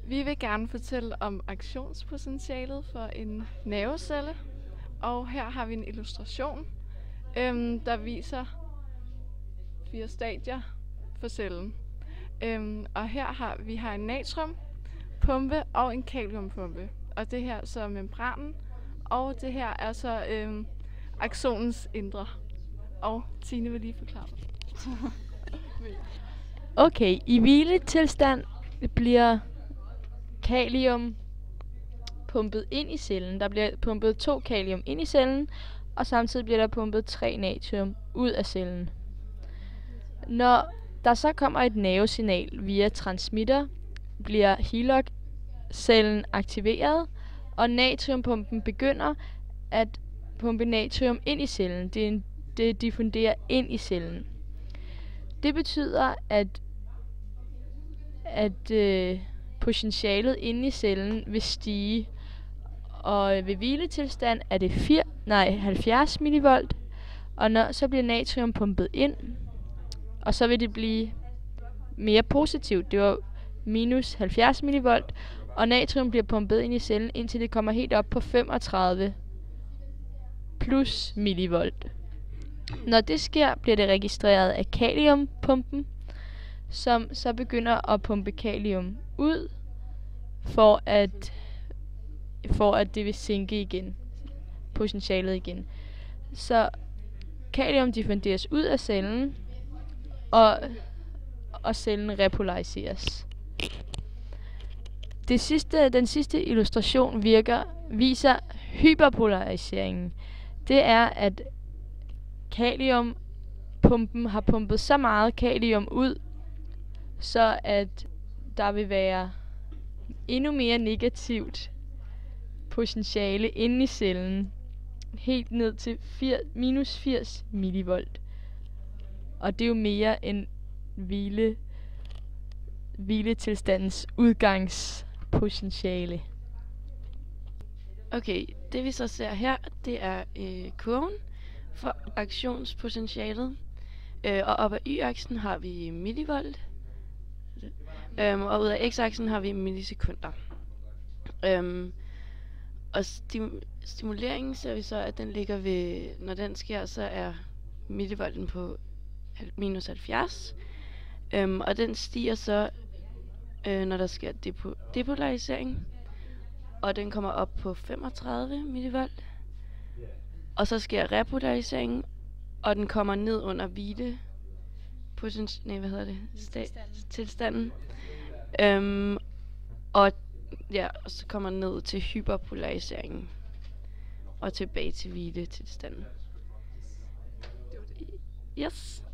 Vi vil gerne fortælle om aktionspotentialet for en nervecelle, og her har vi en illustration, der viser 4 stadier for cellen. Og her har vi en natriumpumpe og en kaliumpumpe, og det her så er membranen, og det her er så axonens indre. Og Tine vil lige forklare det. Okay, i hviletilstand bliver kalium pumpet ind i cellen. Der bliver pumpet 2 kalium ind i cellen, og samtidig bliver der pumpet 3 natrium ud af cellen. Når der så kommer et nervesignal via transmitter, bliver HeLOC-cellen aktiveret, og natriumpumpen begynder at pumpe natrium ind i cellen. Det diffunderer ind i cellen. Det betyder, at potentialet inde i cellen vil stige, og ved hviletilstand er det 70 millivolt, og så bliver natrium pumpet ind, og så vil det blive mere positivt. Det var minus 70 millivolt, og natrium bliver pumpet ind i cellen, indtil det kommer helt op på 35 plus millivolt. Når det sker, bliver det registreret af kaliumpumpen, som så begynder at pumpe kalium ud, for at det vil sænke igen, potentialet igen. Så kalium diffunderes ud af cellen, og cellen repolariseres. Den sidste illustration viser hyperpolariseringen. Det er, at kaliumpumpen har pumpet så meget kalium ud, så at der vil være endnu mere negativt potentiale inde i cellen, helt ned til minus 80 millivolt. Og det er jo mere end hviletilstandens udgangspotentiale. Okay, det vi så ser her, det er kurven for aktionspotentialet. Og op ad y-aksen har vi millivolt, og ud af x-aksen har vi millisekunder. Og stimuleringen ser vi så, at den ligger ved, når den sker, så er millivolten på minus 70. Og den stiger så, når der sker depolarisering, og den kommer op på 35 millivolt. Og så sker repolarisering, og den kommer ned under tilstanden. Og så kommer den ned til hyperpolariseringen og tilbage til hviletilstanden. Yes.